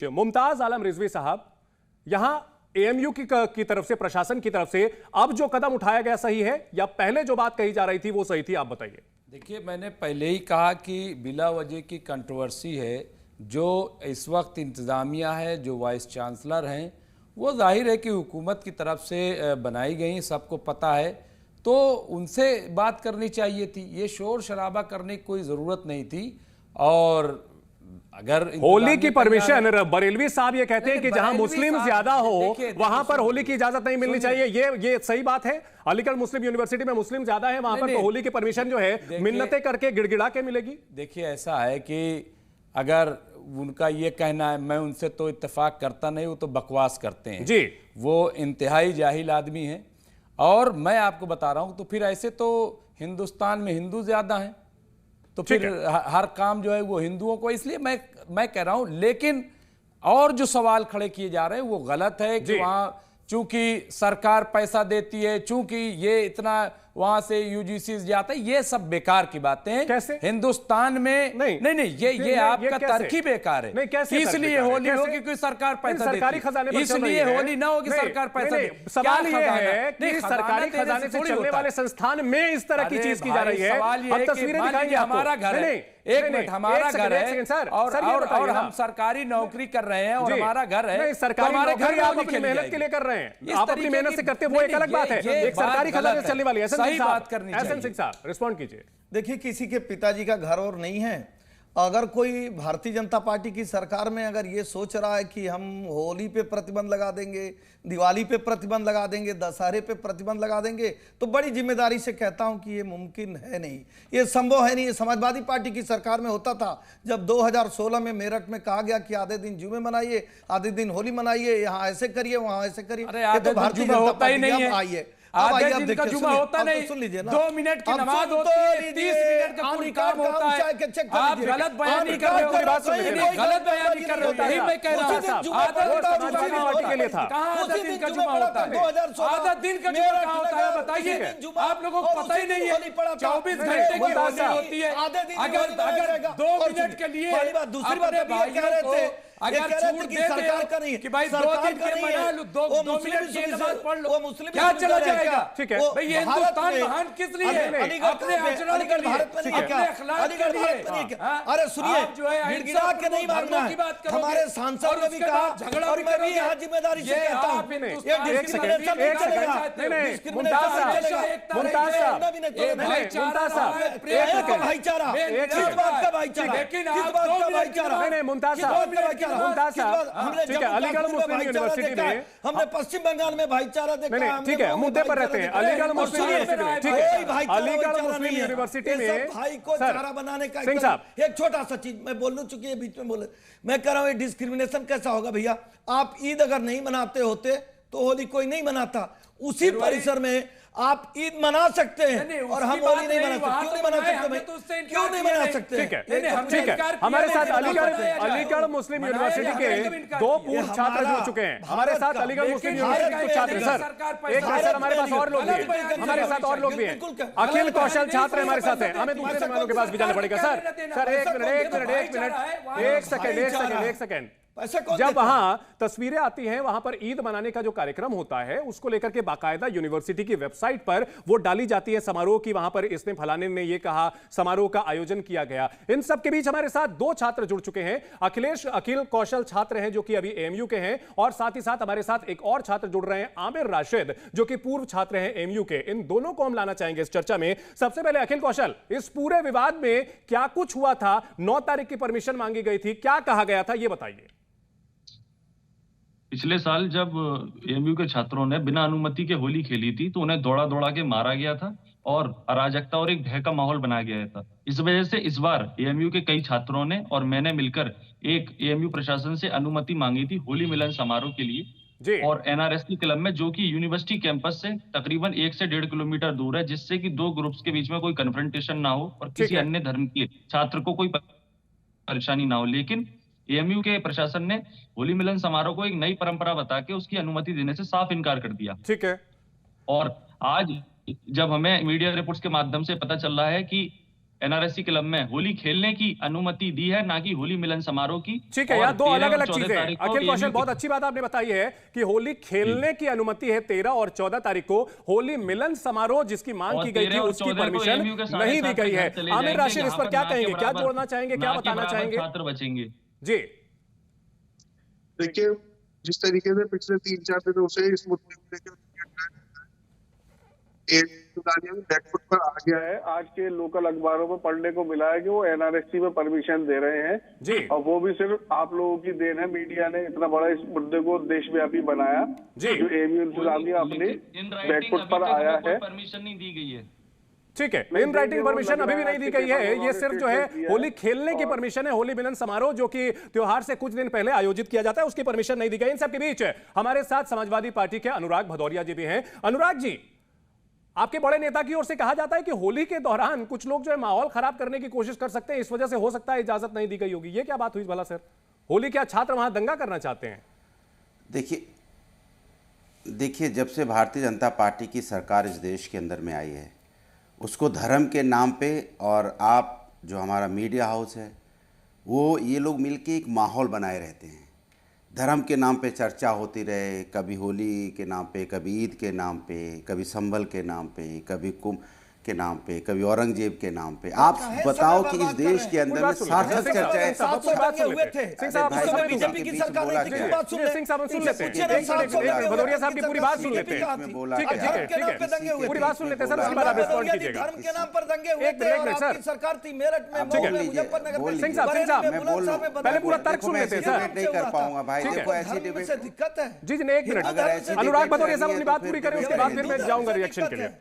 मुमताज आलम रिजवी साहब, यहां एएमयू की तरफ से, प्रशासन की तरफ से अब जो कदम उठाया गया सही है या पहले जो बात कही जा रही थी वो सही थी? आप बताइए। देखिए, मैंने पहले ही कहा कि बिला वजह की कंट्रोवर्सी है। जो इस वक्त इंतज़ामिया है, जो वाइस चांसलर हैं, वो जाहिर है कि हुकूमत की तरफ से बनाई गई, सबको पता है, तो उनसे बात करनी चाहिए थी। ये शोर शराबा करने की कोई ज़रूरत नहीं थी। और अगर होली की परमिशन, बरेलवी साहब ये कहते हैं कि जहां मुस्लिम ज्यादा हो वहां पर होली की इजाजत नहीं मिलनी चाहिए। ये सही बात है? अलीगढ़ मुस्लिम यूनिवर्सिटी में मुस्लिम ज्यादा है, वहां पर तो होली की परमिशन जो है मिन्नतें करके गिड़गिड़ा के मिलेगी। देखिए, ऐसा है कि अगर उनका ये कहना है, मैं उनसे तो इत्तेफाक करता नहीं, वो तो बकवास करते हैं जी, वो इंतहाई जाहिल आदमी हैं। और मैं आपको बता रहा हूं, तो फिर ऐसे तो हिंदुस्तान में हिंदू ज्यादा हैं, तो फिर हर काम जो है वो हिंदुओं को, इसलिए मैं कह रहा हूं। लेकिन और जो सवाल खड़े किए जा रहे हैं वो गलत है कि वहां चूंकि सरकार पैसा देती है, चूंकि ये इतना वहां से यूजीसी जाता है, ये सब बेकार की बातें हैं। कैसे? हिंदुस्तान में नहीं, ये आपका तर्क ही बेकार है। इसलिए होली होगी क्योंकि सरकार पैसा सरकारी खजाने देती, इसलिए होली ना होगी सरकार पैसा देती। सवाल ये है कि सरकारी खजाने से चलने वाले संस्थान में इस तरह की चीज की जा रही है। अब तस्वीरें दिखाएंगे हमारा घर है, एक मिनट, हमारा घर है और हम सरकारी नौकरी कर रहे हैं और हमारा घर है, सरकारी हमारे घर आप अपनी मेहनत के लिए कर रहे हैं, आप अपनी मेहनत से करते हैं, वो एक अलग बात है। एक सरकारी खजाने से चलने वाली है। सही बात करनी चाहिए। एहसन सिंह साहब, रिस्पॉन्ड कीजिए। देखिए, किसी के पिताजी का घर और नहीं है। अगर कोई भारतीय जनता पार्टी की सरकार में अगर ये सोच रहा है कि हम होली पे प्रतिबंध लगा देंगे, दिवाली पे प्रतिबंध लगा देंगे, दशहरे पे प्रतिबंध लगा देंगे, तो बड़ी जिम्मेदारी से कहता हूं कि ये मुमकिन है नहीं, ये संभव है नहीं। ये समाजवादी पार्टी की सरकार में होता था, जब 2016 में मेरठ में कहा गया कि आधे दिन जुमे मनाइए, आधे दिन होली मनाइए, यहाँ ऐसे करिए, वहां ऐसे करिए। तो भारतीय जनता पार्टी आइए, आधे दिन का जुमा होता नहीं, सुन लीजिए ना, 2 मिनट की नमाज होती है, 30 मिनट का कोई काम होता है। आप गलत बयान नहीं कर रहे हो, गलत बयान नहीं कर रहे हो, यही मैं कह रहा हूं। आधा दिन का जुमा होता है, आधा दिन का जुमा कहां होता है बताइए? आप लोगों को पता ही नहीं है। 24 घंटे की होली होती है। अगर 2 मिनट के लिए दूसरी बात भाइयों को अगर छूट दे सरकार का नहीं कि भाई 2 दिन के मना लो, 2 मिनट की नमाज पढ़ लो, क्या चला जाएगा? ठीक है भाई, ये हिंदुस्तान महान किस लिए है? अपने आचरण के लिए, अपने अखलाक के लिए। अरे सुनिए, जो है गिड़गिड़ा के नहीं मारना है। हमारे सांसद ने भी कहा, झगड़ा और मैं भी यहाँ जिम्मेदारी से कहता हूँ, ये डिस्क्रिमिनेशन नहीं चलेगा। ठीक है, अलीगढ़ मुस्लिम यूनिवर्सिटी में हमने पश्चिम बंगाल में भाईचारा देखा। ठीक है, मुद्दे पर रहते हैं। अलीगढ़ मुस्लिम यूनिवर्सिटी में, ठीक है, अलीगढ़ मुस्लिम यूनिवर्सिटी में भाई को चारा बनाने का सिंह साहब, एक छोटा सा चीज मैं बोलूं, चुकी है बीच में बोले, मैं कह रहा हूं ये डिस्क्रिमिनेशन कैसा होगा भैया? आप ईद अगर नहीं मनाते होते तो होली कोई नहीं मनाता, उसी परिसर में आप ईद मना सकते हैं और हम होली नहीं मना सकते। क्यों नहीं मना सकते? क्यों नहीं मना सकते? ठीक है, ठीक है। हमारे साथ अलीगढ़ मुस्लिम यूनिवर्सिटी के 2 पूर्व छात्र जुड़ चुके हैं हमारे साथ। अलीगढ़ मुस्लिम यूनिवर्सिटी के छात्र, सर एक सर, हमारे पास और लोग भी हैं, हमारे साथ और लोग भी हैं। अखिल कौशल छात्र हमारे साथ हैं, हमें दूसरे मेहमानों के पास भी जाना पड़ेगा। सर एक सेकंड। जब वहां तस्वीरें आती हैं, वहां पर ईद मनाने का जो कार्यक्रम होता है उसको लेकर के बाकायदा यूनिवर्सिटी की वेबसाइट पर वो डाली जाती है समारोह की, वहां पर इसने फलाने ने ये कहा, समारोह का आयोजन किया गया। इन सब के बीच हमारे साथ 2 छात्र जुड़ चुके हैं। अखिल कौशल छात्र हैं जो कि अभी एएमयू के हैं, और साथ ही साथ हमारे साथ एक और छात्र जुड़ रहे हैं, आमिर राशिद, जो कि पूर्व छात्र हैं एएमयू के। इन दोनों को हम लाना चाहेंगे इस चर्चा में। सबसे पहले अखिल कौशल, इस पूरे विवाद में क्या कुछ हुआ था? 9 तारीख की परमिशन मांगी गई थी, क्या कहा गया था, यह बताइए। पिछले साल जब एएमयू के छात्रों ने बिना अनुमति के होली खेली थी तो उन्हें दौड़ा दौड़ा के मारा गया था और अराजकता और एक भय का माहौल बनाया गया था। इस वजह से इस बार एएमयू के कई छात्रों ने और मैंने मिलकर एक एएमयू प्रशासन से अनुमति मांगी थी होली मिलन समारोह के लिए, और एनआरएसटी क्लब में, जो कि यूनिवर्सिटी कैंपस से तकरीबन 1 से 1.5 किलोमीटर दूर है, जिससे कि 2 ग्रुप्स के बीच में कोई कन्फ्रंटेशन ना हो और किसी अन्य धर्म के छात्र को कोई परेशानी ना हो। लेकिन एएमयू के प्रशासन ने होली मिलन समारोह को एक नई परंपरा बता के उसकी अनुमति देने से साफ इनकार कर दिया। ठीक है। और आज जब हमें मीडिया रिपोर्ट्स के माध्यम से पता चल रहा है कि एनआरएससी क्लब में होली खेलने की अनुमति दी है, ना कि होली मिलन समारोह की। ठीक है यार, दो अलग अलग चीजें हैं। अखिल कौशल, बहुत अच्छी बात आपने बताई है कि होली खेलने की अनुमति है 13 और 14 तारीख को, होली मिलन समारोह जिसकी मांग की गई थी उसकी परमिशन नहीं दी गई है। आमिर राशिद, इस पर क्या कहेंगे, क्या जोड़ना चाहेंगे, क्या बताना चाहेंगे? छात्र बचेंगे जी। देखिए, जिस तरीके से पिछले 3-4 दिनों से इस मुद्दे को लेकर बैकफुट पर आ गया है। आज के लोकल अखबारों में पढ़ने को मिला है कि वो एनआरएससी में परमिशन दे रहे हैं जी। और वो भी सिर्फ आप लोगों की देन है, मीडिया ने इतना बड़ा इस मुद्दे को देशव्यापी बनाया जी। जो एएमयू इंतजामिया अपनी बैकफुट पर आया है। परमिशन नहीं दी गई है। ठीक है, इन राइटिंग परमिशन अभी भी नहीं दी गई है। ये सिर्फ जो है होली खेलने की परमिशन है। होली मिलन समारोह जो कि त्योहार से कुछ दिन पहले आयोजित किया जाता है, उसकी परमिशन नहीं दी गई। इन सब के बीच हमारे साथ समाजवादी पार्टी के अनुराग भदौरिया जी भी हैं। अनुराग जी, आपके बड़े नेता की ओर से कहा जाता है कि होली के दौरान कुछ लोग जो है माहौल खराब करने की कोशिश कर सकते हैं, इस वजह से हो सकता है इजाजत नहीं दी गई होगी। ये क्या बात हुई भला सर? होली क्या छात्र वहां दंगा करना चाहते हैं? देखिए, जब से भारतीय जनता पार्टी की सरकार इस देश के अंदर में आई है, उसको धर्म के नाम पे, और आप जो हमारा मीडिया हाउस है वो, ये लोग मिलके एक माहौल बनाए रहते हैं। धर्म के नाम पे चर्चा होती रहे, कभी होली के नाम पे, कभी ईद के नाम पे, कभी संभल के नाम पे, कभी कुंभ के नाम पे, कभी औरंगजेब के नाम पे। आप बताओ कि इस देश के अंदर में सार्थक चर्चा है। बीजेपी की सरकार ने सिंह साहब सुन लेते हैं, भदौरिया साहब की पूरी बात सुन लेते हैं। ठीक है, पूरी बात सुन लेते हैं सर, उसके बाद आप रिस्पॉन्ड कीजिएगा। धर्म के नाम पर दंगे हुए थे और आपकी सरकार थी मेरठ में, मुजफ्फरनगर में। सिंह साहब पहले पूरा तर्क सुन लेते हैं सर। नहीं कर पाऊंगा भाई, देखो ऐसी डिबेट से दिक्कत है। जी, एक मिनट, अनुराग भदौरिया साहब अपनी बात पूरी करें, उसके बाद फिर मैं जाऊंगा रिएक्शन के लिए।